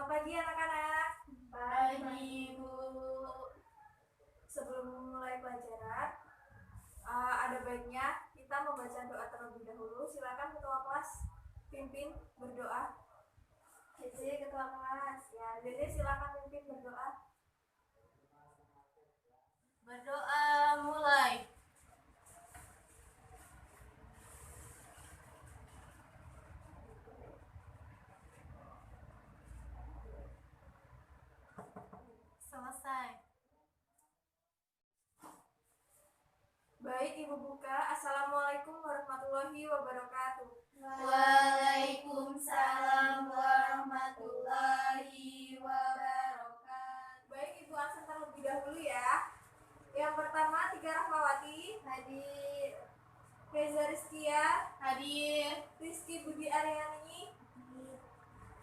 Selamat pagi anak-anak. Pagi, Bu. Sebelum mulai pelajaran, ada baiknya kita membaca doa terlebih dahulu. Silakan ketua kelas pimpin berdoa. Cici, ketua kelas. Ya, Dede silakan pimpin berdoa. Berdoa mulai. Selesai. Baik, Ibu buka. Assalamualaikum warahmatullahi wabarakatuh. Waalaikumsalam warahmatullahi wabarakatuh. Baik, Ibu absen terlebih dahulu ya. Yang pertama, Tika Rahmawati. Hadir. Reza Rizkia. Hadir. Rizky Budi Aryani.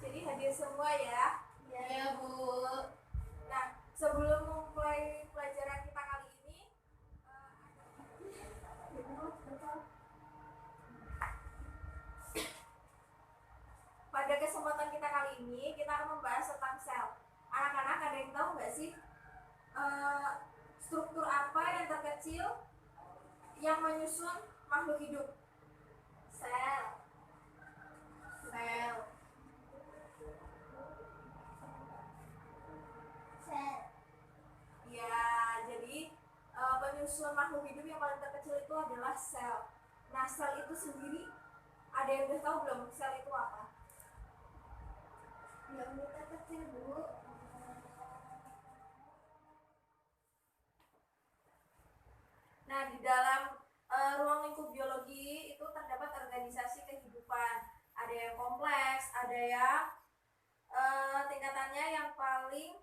Jadi hadir semua ya. Ya, Bu. Nah, sebelum memulai pelajaran kita kali ini, pada kesempatan kita kali ini kita akan membahas tentang sel. Anak-anak ada yang tahu nggak sih struktur apa yang terkecil yang menyusun makhluk hidup? Sel. Sel. Sel. Ya, jadi penyusun makhluk hidup yang paling terkecil itu adalah sel. Nah, sel itu sendiri, ada yang udah tahu belum sel itu apa? Yang terkecil, Bu. Nah, di dalam ruang lingkup biologi itu terdapat organisasi kehidupan. Ada yang kompleks, ada yang tingkatannya yang paling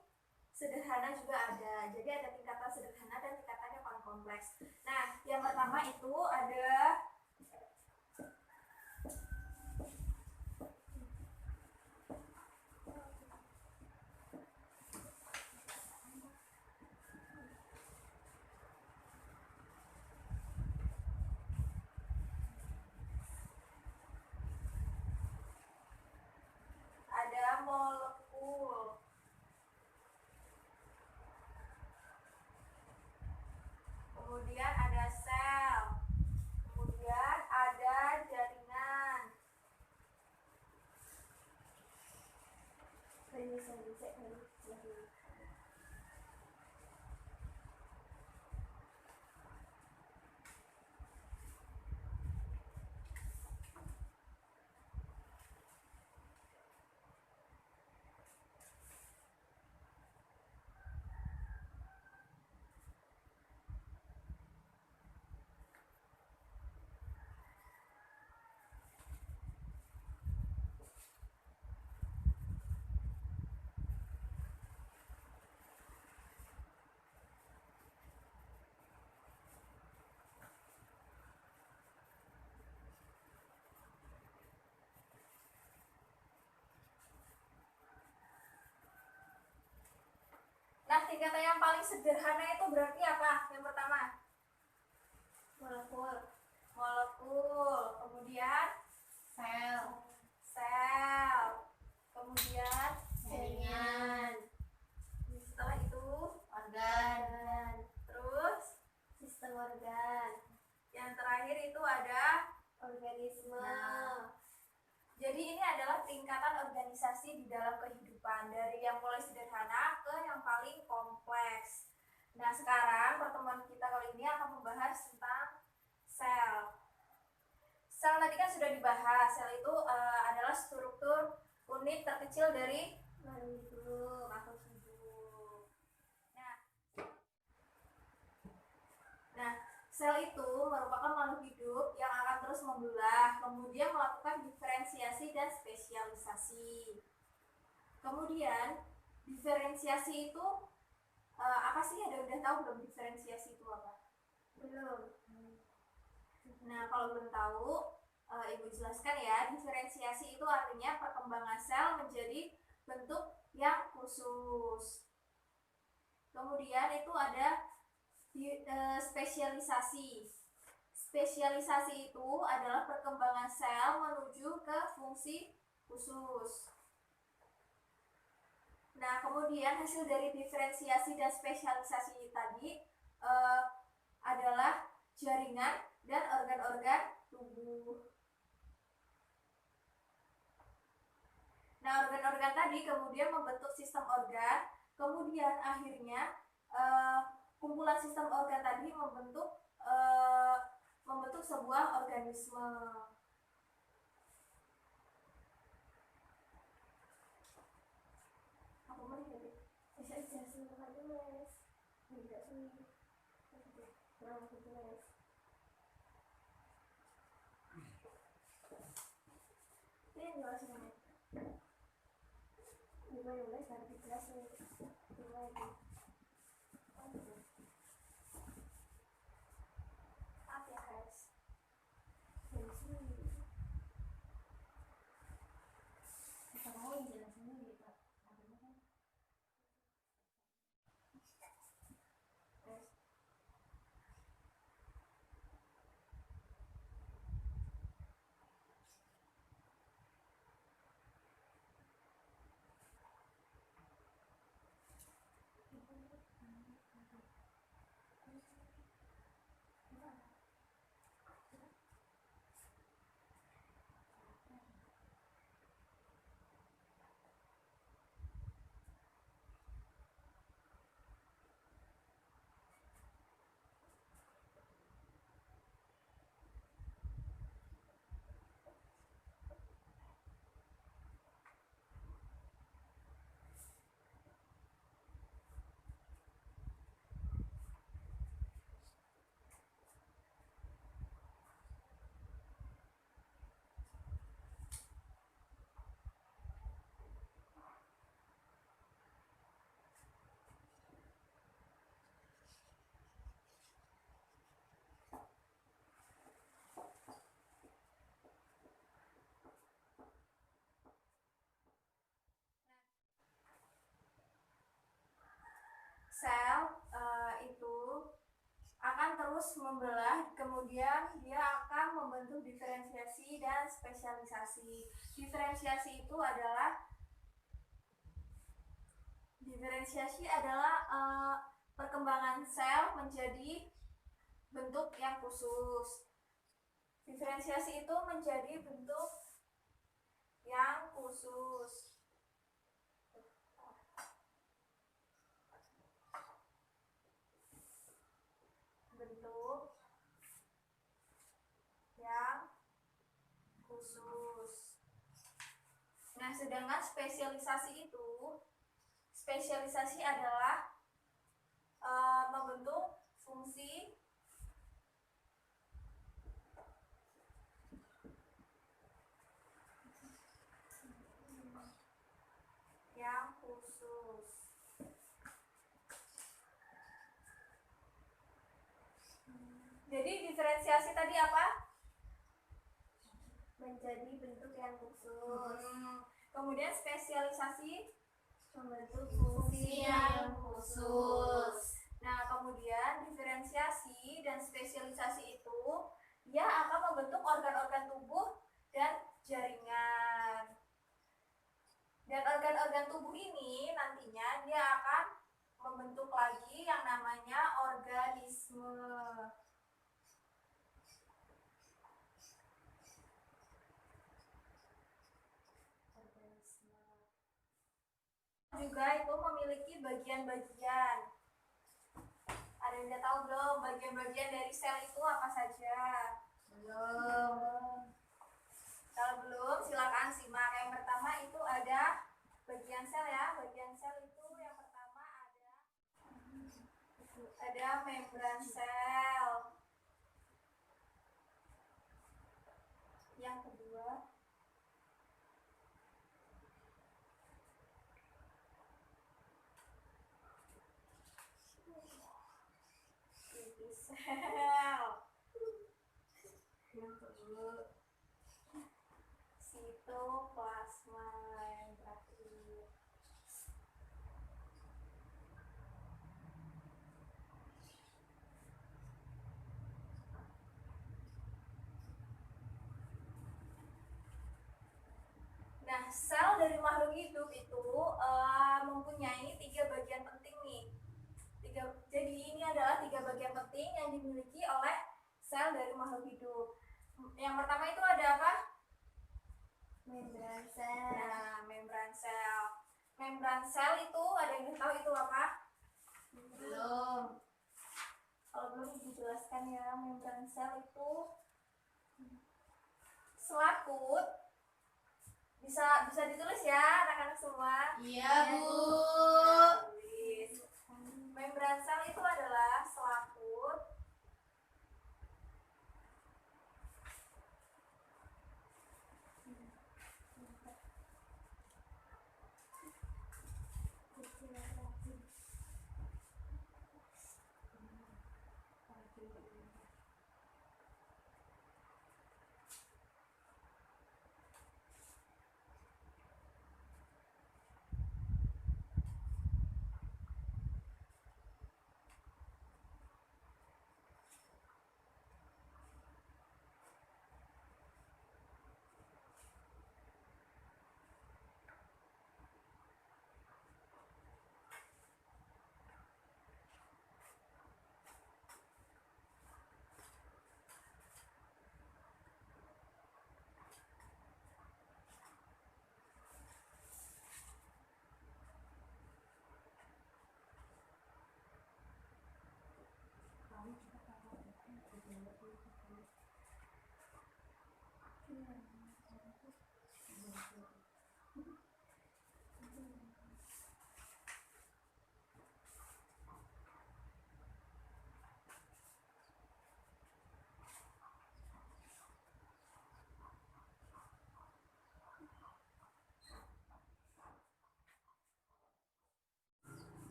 sederhana juga ada. Jadi ada tingkatan sederhana dan tingkatan yang paling kompleks. Nah, yang pertama itu ada molekul. Kemudian ada sel. Kemudian ada jaringan. Nah, tingkatan yang paling sederhana itu berarti apa? Yang pertama, Molekul. molekul. Kemudian Sel. sel. Kemudian Jaringan. setelah itu Organ. terus Sistem organ. yang terakhir itu ada Organisme. Jadi ini adalah tingkatan organisasi di dalam kehidupan, dari yang mulai sederhana ke yang paling kompleks. Nah, sekarang pertemuan kita kali ini akan membahas tentang sel. Sel tadi kan sudah dibahas. Sel itu adalah struktur unit terkecil dari makhluk hidup. Nah, sel itu merupakan makhluk hidup yang akan terus membelah, kemudian melakukan diferensiasi dan spesialisasi. Kemudian diferensiasi itu apa sih? Ada udah tahu belum diferensiasi itu apa? Belum. Nah, kalau belum tahu, Ibu jelaskan ya. Diferensiasi itu artinya perkembangan sel menjadi bentuk yang khusus. Kemudian itu ada spesialisasi. Spesialisasi itu adalah perkembangan sel menuju ke fungsi khusus. Nah, kemudian hasil dari diferensiasi dan spesialisasi tadi adalah jaringan dan organ-organ tubuh. Nah, organ-organ tadi kemudian membentuk sistem organ, kemudian akhirnya kumpulan sistem organ tadi membentuk sebuah organisme. Apa melihat? Bisa jelasin lagi mas. Tidak sih. Nah, gitu mas. Ini yang jelasin. Gimana mas? Harus dijelasin. Gimana? Maaf ya guys. Kita mau jelasinnya gitu. Sel itu akan terus membelah, kemudian dia akan membentuk diferensiasi dan spesialisasi. Diferensiasi adalah perkembangan sel menjadi bentuk yang khusus. Diferensiasi itu menjadi bentuk yang khusus. Bentuk yang khusus. Nah, sedangkan spesialisasi adalah membentuk fungsi yang khusus. Jadi diferensiasi tadi apa? Menjadi bentuk yang khusus. Kemudian spesialisasi Membentuk fungsi yang khusus. Nah, kemudian diferensiasi dan spesialisasi itu dia akan membentuk organ-organ tubuh dan jaringan. Dan organ-organ tubuh ini nantinya dia akan membentuk lagi yang namanya organisme. Juga itu memiliki bagian-bagian. Ada yang udah tahu belum bagian-bagian dari sel itu apa saja? Belum. Kalau belum silakan simak. Yang pertama itu ada bagian sel ya. Bagian sel itu yang pertama ada membran sel. Yang kedua sel. Yang kedua sitoplasma. Yang terakhir nah, sel dari makhluk hidup itu mempunyai 3 bagian penting nih. Jadi ini adalah 3 bagian penting yang dimiliki oleh sel dari makhluk hidup. Yang pertama itu ada apa? Membran sel. Nah, membran sel. Membran sel itu ada yang tahu itu apa? Belum. Kalau belum dijelaskan ya, membran sel itu selaput. Bisa ditulis ya anak-anak semua. Iya, Bu. Tulis. Membran sel itu adalah selaput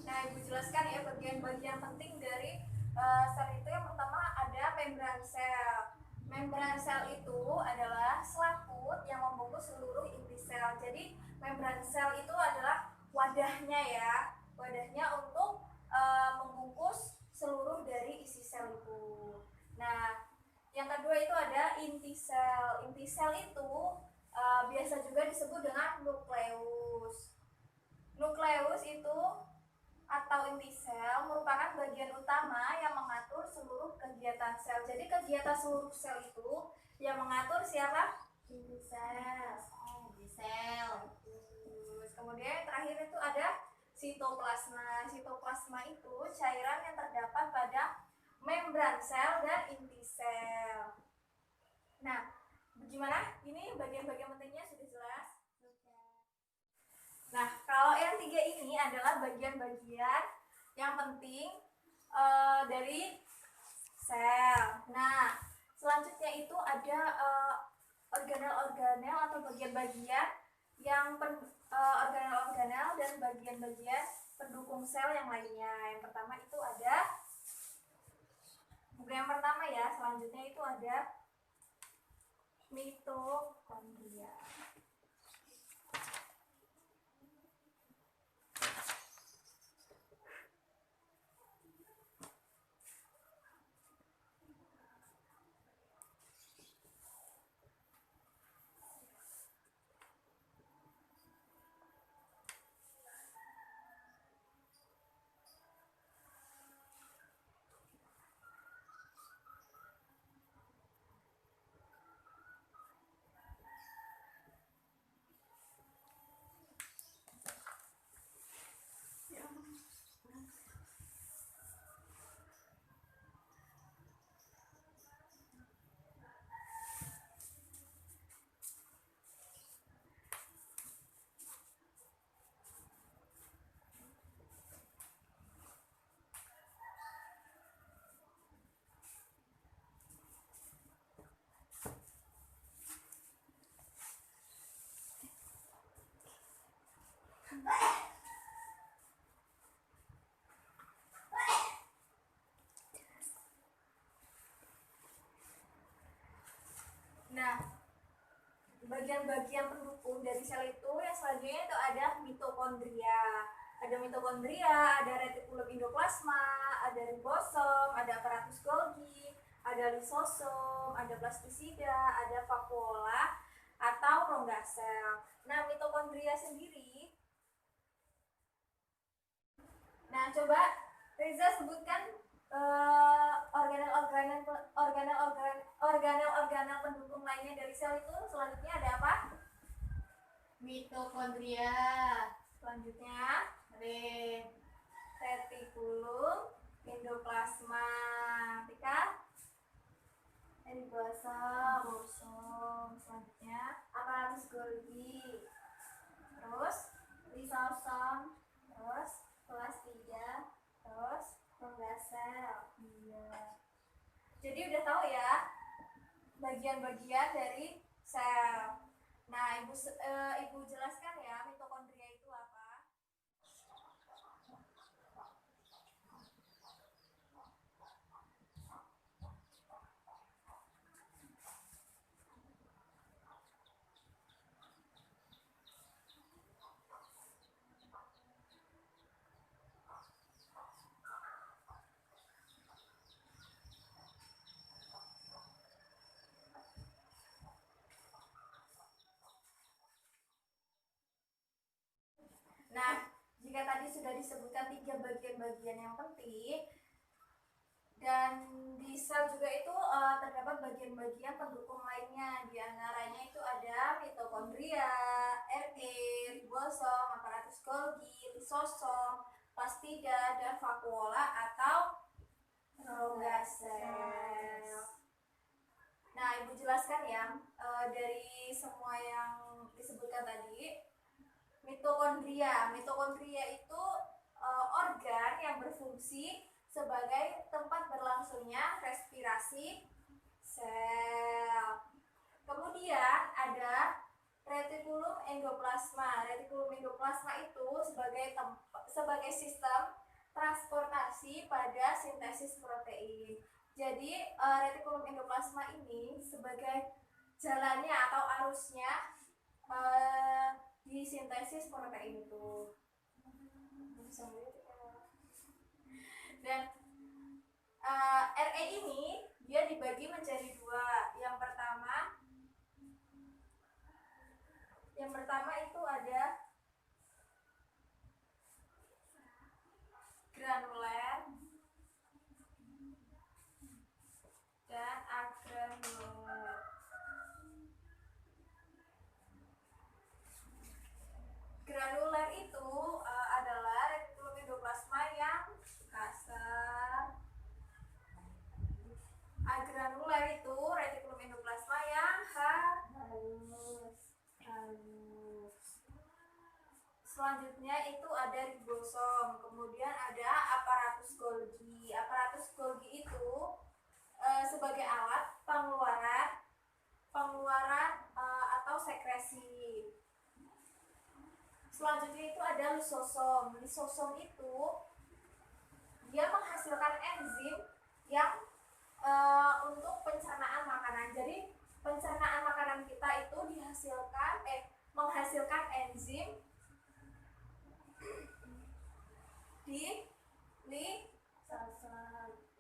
Nah, Ibu jelaskan ya bagian-bagian penting dari sel itu. Yang pertama ada membran sel. Membran sel itu adalah selaput yang membungkus seluruh inti sel. Jadi membran sel itu adalah wadahnya ya, wadahnya untuk membungkus seluruh dari isi sel itu. Nah, yang kedua itu ada inti sel. Inti sel itu biasa juga disebut dengan nukleus. Nukleus itu atau inti sel merupakan bagian utama yang mengatur seluruh kegiatan sel. Jadi kegiatan seluruh sel itu yang mengatur siapa? Inti sel. Inti sel. Kemudian yang terakhir itu ada sitoplasma. Sitoplasma itu cairan yang terdapat pada membran sel dan inti sel. Nah, bagaimana? Ini bagian-bagian pentingnya sudah jelas? Nah, kalau yang 3 ini adalah bagian-bagian yang penting dari sel. Nah, selanjutnya itu ada organel-organel atau bagian-bagian yang organel-organel dan bagian-bagian pendukung sel yang lainnya. Yang pertama itu ada yang pertama ya, selanjutnya itu ada mitokondria. Nah, bagian-bagian pendukung dari sel itu yang selanjutnya itu ada mitokondria. Ada mitokondria, ada retikulum endoplasma, ada ribosom, ada aparatus Golgi, ada lisosom, ada plastisida, ada vakuola atau rongga sel. Nah, mitokondria sendiri coba Reza sebutkan organel pendukung lainnya dari sel itu. Selanjutnya ada apa? Mitokondria. Selanjutnya retikulum endoplasma. Tika? Ribosom. Selanjutnya aparatus Golgi. Terus lisosom. Terus plastida. Terus rongga sel. Iya. Jadi udah tahu ya bagian-bagian dari sel. Nah, ibu jelaskan ya mitokondria itu apa? Nah, jika tadi sudah disebutkan 3 bagian-bagian yang penting, dan di sel juga itu terdapat bagian-bagian pendukung lainnya. Di antaranya itu ada mitokondria, RE, ribosom, aparatus Golgi, lisosom, plastida, dan vakuola atau rongga sel. Nah, ibu jelaskan ya dari semua yang disebutkan tadi. Mitokondria itu organ yang berfungsi sebagai tempat berlangsungnya respirasi sel. Kemudian ada retikulum endoplasma. Retikulum endoplasma itu sebagai sistem transportasi pada sintesis protein. Jadi retikulum endoplasma ini sebagai jalannya atau arusnya di sintesis protein itu. Dan RE ini dia dibagi menjadi 2. Yang pertama itu ada granuler dan agranuler. Granuler itu adalah retikulum endoplasma yang kasar. Agranuler itu retikulum endoplasma yang halus. Selanjutnya itu ada ribosom, kemudian ada aparatus Golgi. Aparatus Golgi itu sebagai alat pengeluaran atau sekresi. Selanjutnya itu ada lisosom. Lisosom itu dia menghasilkan enzim yang untuk pencernaan makanan. Jadi pencernaan makanan kita itu menghasilkan enzim di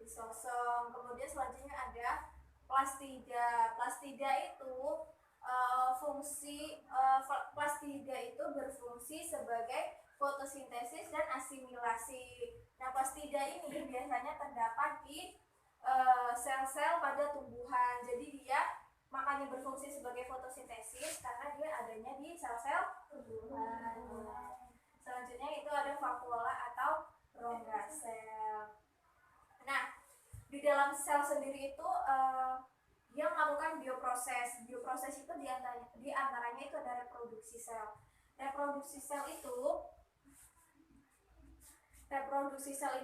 lisosom. Kemudian selanjutnya ada plastida. Plastida itu berfungsi sebagai fotosintesis dan asimilasi. Nah, plastida ini biasanya terdapat di sel-sel pada tumbuhan. Jadi dia makanya berfungsi sebagai fotosintesis karena dia adanya di sel-sel tumbuhan. Selanjutnya itu ada vakuola atau rongga sel. Nah, di dalam sel sendiri itu dia melakukan bioproses. Bioproses itu di antaranya itu ada reproduksi sel. Reproduksi sel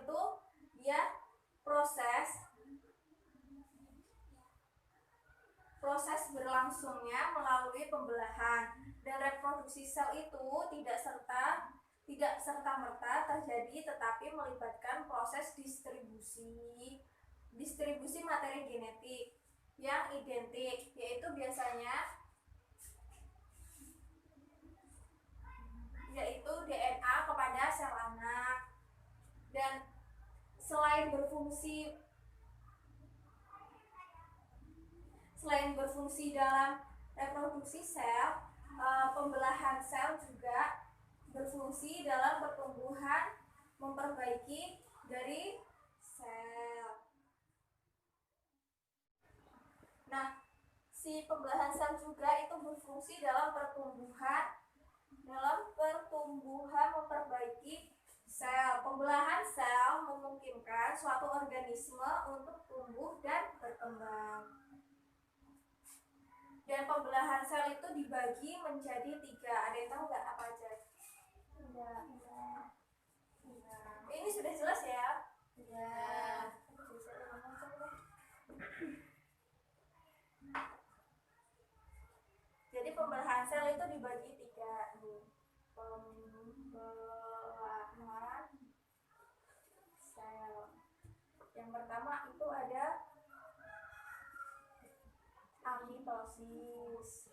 itu dia proses berlangsungnya melalui pembelahan, dan reproduksi sel itu tidak serta-merta terjadi, tetapi melibatkan proses distribusi materi genetik yang identik, yaitu biasanya DNA kepada sel anak. Dan selain berfungsi dalam reproduksi sel, pembelahan sel juga berfungsi dalam pertumbuhan memperbaiki dari sel. Nah, si pembelahan sel juga itu berfungsi dalam pertumbuhan memperbaiki sel. Pembelahan sel memungkinkan suatu organisme untuk tumbuh dan berkembang. Dan pembelahan sel itu dibagi menjadi 3. Ada yang tahu nggak apa aja? Enggak. Ini sudah jelas ya? Ya. Jadi pembelahan sel itu dibagi 3 nih. Pembelahan sel. Yang pertama itu ada amitosis.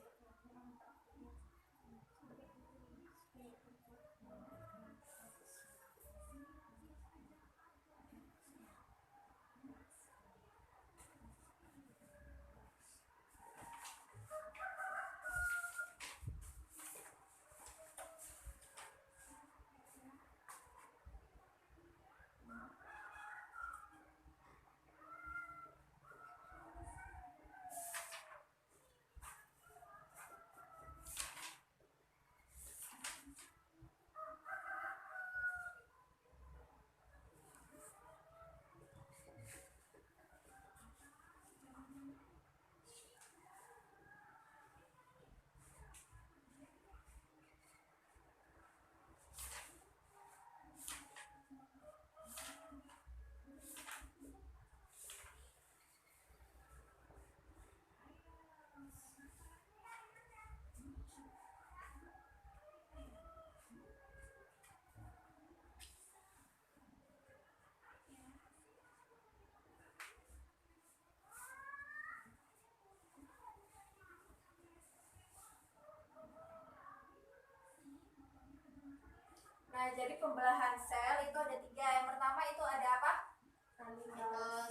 Nah, jadi pembelahan sel itu ada 3. Yang pertama itu ada apa?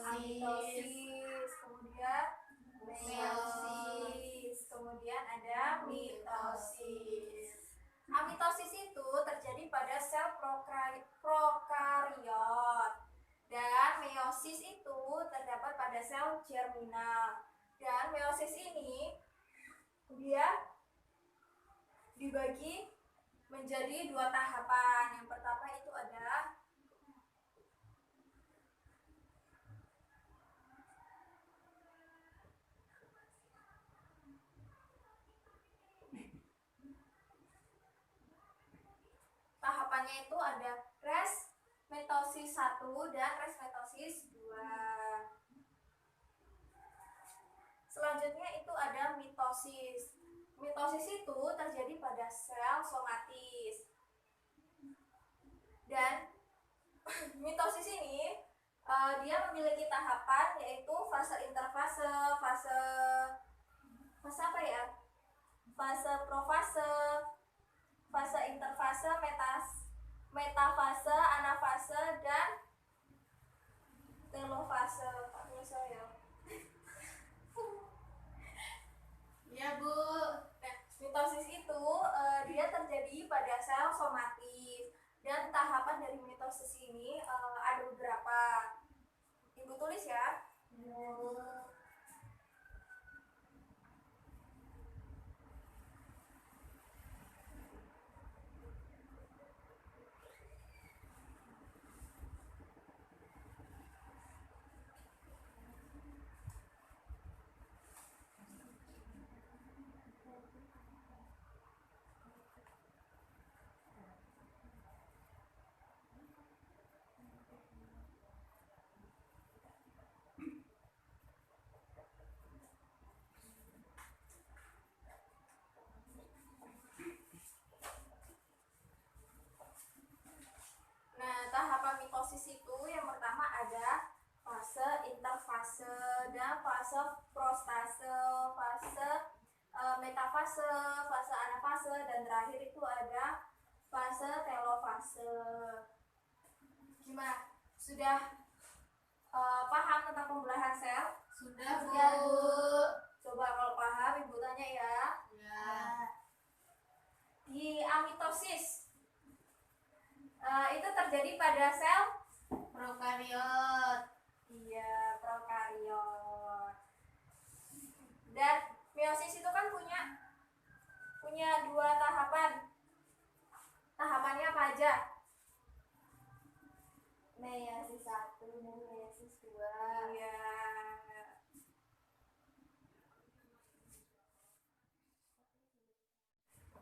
Amitosis, kemudian meiosis, kemudian ada mitosis. Amitosis itu terjadi pada sel prokariot dan meiosis itu terdapat pada sel germinal. Dan meiosis ini dia dibagi menjadi 2 tahapan. Yang pertama itu ada tahapannya itu ada resmetosis 1 dan resmetosis 2. Selanjutnya itu ada mitosis. Mitosis itu terjadi pada sel somatis. Dan mitosis ini dia memiliki tahapan yaitu fase interfase, fase apa ya? Fase profase, fase interfase, metafase, anafase, dan telofase. Tak bisa ya? Iya, Bu. Nah, mitosis itu dia terjadi pada sel somatis. Dan tahapan dari mitosis ini ada beberapa. Ibu tulis ya. Nah, tahapan mitosis itu yang pertama ada fase interfase dan fase prostase, fase metafase, fase anafase, dan terakhir itu ada fase telofase. Gimana? Sudah paham tentang pembelahan sel? Sudah, Bu. Ya, Bu. Coba kalau paham Ibu tanya ya. Ya. Di amitosis Itu terjadi pada sel Prokariot. iya prokariot. Dan meiosis itu kan punya dua tahapan. Tahapannya apa aja? Meiosis 1 dan meiosis 2. Iya.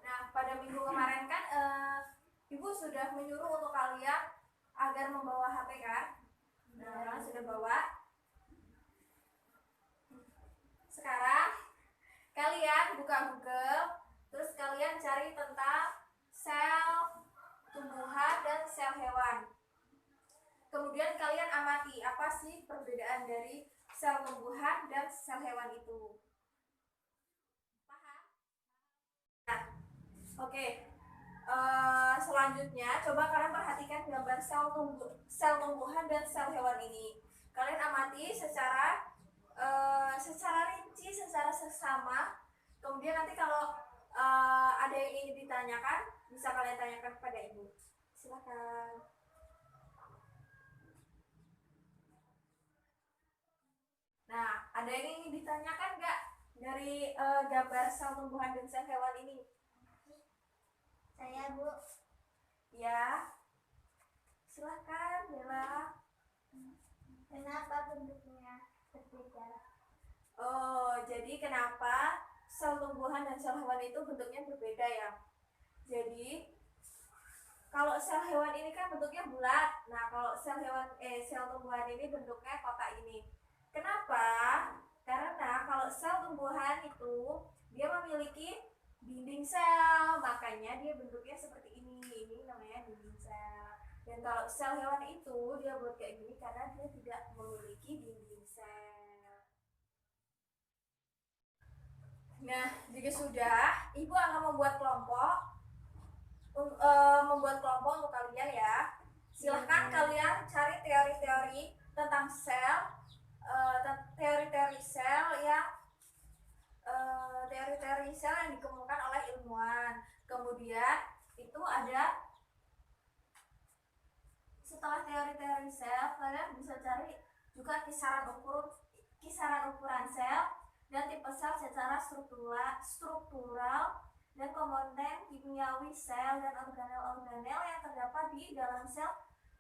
Nah, pada minggu kemarin kan Ibu sudah menyuruh untuk kalian agar membawa HP kan? Nah, kalian sudah bawa. Sekarang kalian buka Google, terus kalian cari tentang sel tumbuhan dan sel hewan. Kemudian kalian amati apa sih perbedaan dari sel tumbuhan dan sel hewan itu. Paham? Nah, oke. Selanjutnya coba kalian perhatikan gambar sel tumbuhan dan sel hewan ini. Kalian amati secara rinci, secara seksama. Kemudian nanti kalau ada yang ingin ditanyakan, bisa kalian tanyakan kepada ibu. Silakan. Nah, ada yang ingin ditanyakan nggak dari gambar sel tumbuhan dan sel hewan ini? Saya, Bu. Ya, silahkan Bella. Kenapa bentuknya berbeda? Oh, jadi kenapa sel tumbuhan dan sel hewan itu bentuknya berbeda ya? Jadi kalau sel hewan ini kan bentuknya bulat. Nah, kalau sel tumbuhan ini bentuknya kotak ini. Kenapa? Karena kalau sel tumbuhan itu dia memiliki dinding sel, makanya dia bentuknya seperti ini. Ini namanya dinding sel. Dan kalau sel hewan itu dia buat kayak gini karena dia tidak memiliki dinding sel. Nah, jika sudah, Ibu akan membuat kelompok untuk kalian ya. Silahkan kalian cari teori-teori tentang sel, teori-teori sel yang dikemukakan oleh ilmuwan. Kemudian itu ada setelah teori-teori sel, kalian bisa cari juga kisaran ukuran sel dan tipe sel secara struktural dan komponen kimiawi sel dan organel-organel yang terdapat di dalam sel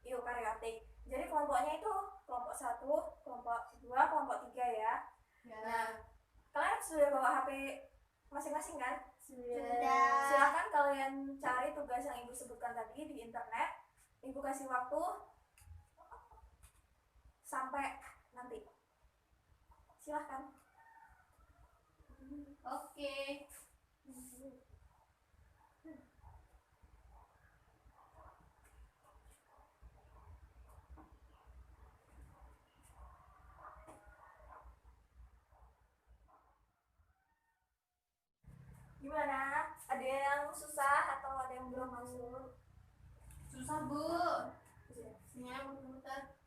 eukariotik. Jadi kelompoknya itu kelompok 1, kelompok 2, kelompok 3 ya. Ya. Nah, kalian sudah bawa HP masing-masing kan? Sudah. Silahkan kalian cari tugas yang Ibu sebutkan tadi di internet. Ibu kasih waktu sampai nanti. Silahkan. Oke. Gimana? Ada yang susah atau ada yang belum masuk? Susah, Bu. Sinyalnya muter-muter.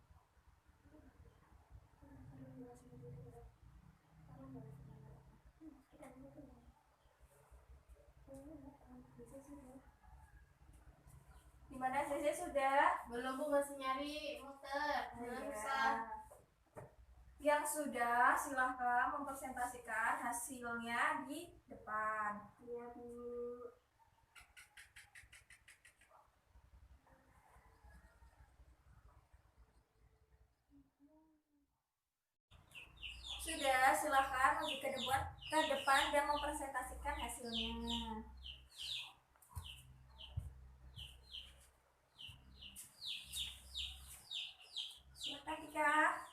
Gimana Zeze sudah? Belum, Bu, masih nyari muter. Susah. Yang sudah silahkan mempresentasikan hasilnya di depan. Iya, Bu. Sudah, silahkan maju ke depan dan mempresentasikan hasilnya. Silakan Tika.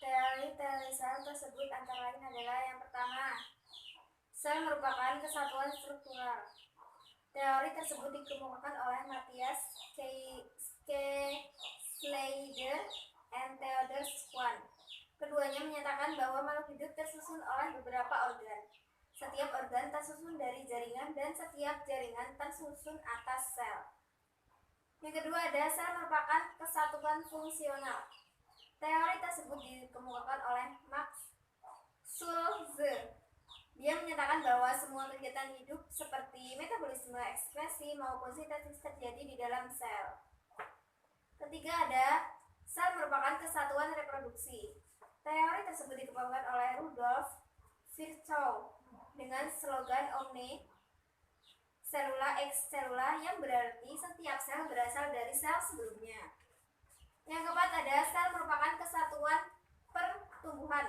Teori-teori sel tersebut antara lain adalah yang pertama, sel merupakan kesatuan struktural. Teori tersebut dikemukakan oleh Matthias K. Schleider and Theodor Schwann. Keduanya menyatakan bahwa makhluk hidup tersusun oleh beberapa organ. Setiap organ tersusun dari jaringan dan setiap jaringan tersusun atas sel. Yang kedua ada sel merupakan kesatuan fungsional. Teori tersebut dikemukakan oleh Max Schulze Dia menyatakan bahwa semua kegiatan hidup seperti metabolisme, ekskresi, maupun sintesis terjadi di dalam sel. Ketiga ada sel merupakan kesatuan reproduksi. Teori tersebut dikembangkan oleh Rudolf Virchow dengan slogan Omne Cellula ex cellula yang berarti setiap sel berasal dari sel sebelumnya. Yang keempat ada sel merupakan kesatuan pertumbuhan.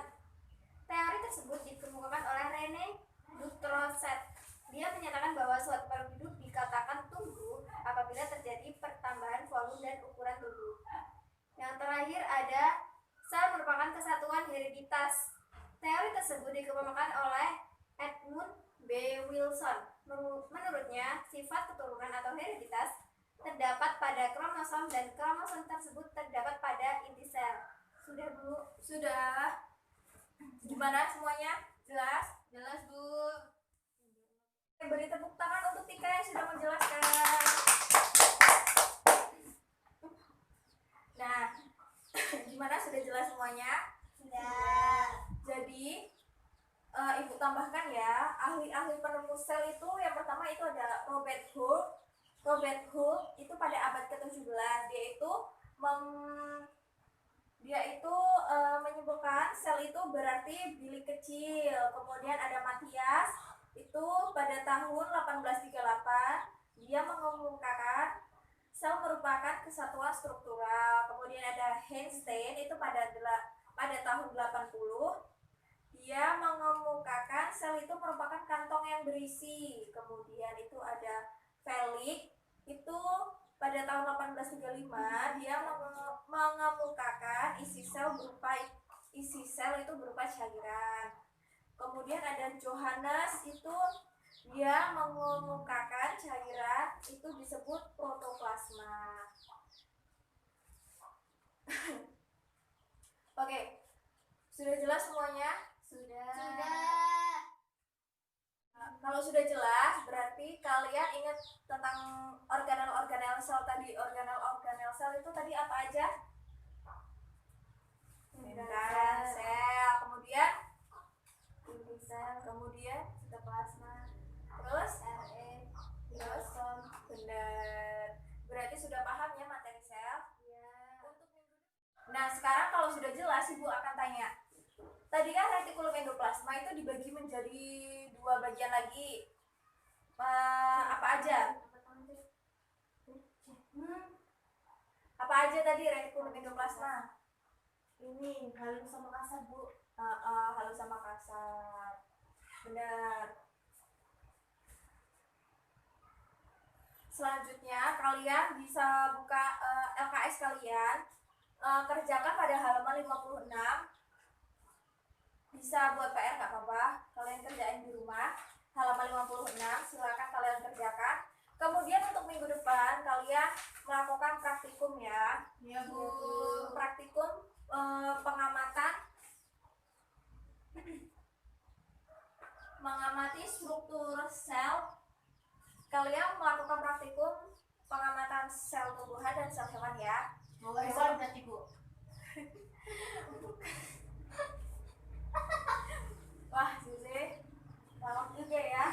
Teori tersebut dikemukakan oleh Rene Dutrosset. Dia menyatakan bahwa suatu makhluk hidup dikatakan tumbuh apabila terjadi pertambahan volume dan ukuran tubuh. Yang terakhir ada sel merupakan kesatuan hereditas. Teori tersebut dikemukakan oleh Edmund B. Wilson. Menurutnya, sifat keturunan atau hereditas terdapat pada kromosom dan kromosom tersebut terdapat pada inti sel. Sudah, Bu? Sudah. Gimana semuanya? Jelas? Jelas, Bu. Beri tepuk tangan untuk Tika yang sudah menjelaskan. Nah, gimana? Sudah jelas semuanya? Sudah. Jadi, Ibu tambahkan ya, ahli-ahli penemu sel itu yang pertama itu ada Robert Hooke. Robert Hooke itu pada abad ke-17, dia itu menyebutkan sel itu berarti bilik kecil. Kemudian ada Matthias, itu pada tahun 1838 dia mengemukakan sel merupakan kesatuan struktural. Kemudian ada Einstein itu pada tahun 80 dia mengemukakan sel itu merupakan kantong yang berisi. Kemudian itu ada Felix itu pada tahun 1835 dia mengemukakan isi sel itu berupa cairan. Kemudian ada Johannes itu dia mengemukakan cairan itu disebut protoplasma. Oke, sudah jelas semuanya? Sudah. Kalau sudah jelas, berarti kalian ingat tentang organel-organel sel tadi. Organel-organel sel itu tadi apa aja? Membran sel, kemudian Inti sel, kemudian sitoplasma, terus terus benar. Berarti sudah paham ya materi sel? ya. Nah, sekarang kalau sudah jelas, Ibu akan tanya. Tadi kan retikulum endoplasma itu dibagi menjadi dua bagian lagi. Apa aja? Apa aja tadi retikulum endoplasma? Ini halus sama kasar, Bu. Halus sama kasar. Benar. Selanjutnya kalian bisa buka LKS kalian, kerjakan pada halaman 56. Bisa buat PR nggak apa-apa, kalian kerjain di rumah. Halaman 56 silakan kalian kerjakan. Kemudian untuk minggu depan kalian melakukan praktikum ya. Ya, Bu. Praktikum pengamatan mengamati struktur sel. Kalian melakukan praktikum pengamatan sel tumbuhan dan sel hewan ya. Mau hewan berarti, Bu. Wah, Zuzi, lawak juga ya.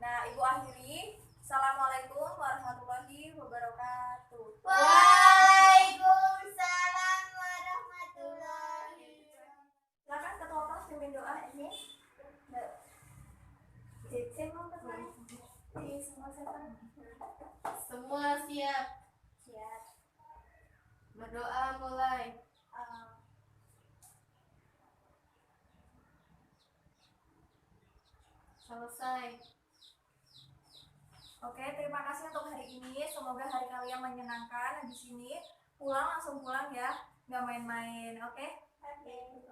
Nah, Ibu akhiri. Assalamualaikum warahmatullahi wabarakatuh. Waalaikumsalam warahmatullahi wabarakatuh. Silakan ketua kelas pimpin doa ini. Cece mau ketua. Semua siapa? Semua siap. Siap. Berdoa mulai. Selesai. Oke, terima kasih untuk hari ini. Semoga hari kalian menyenangkan. Habis ini pulang langsung pulang ya, nggak main-main. Oke?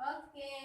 Oke.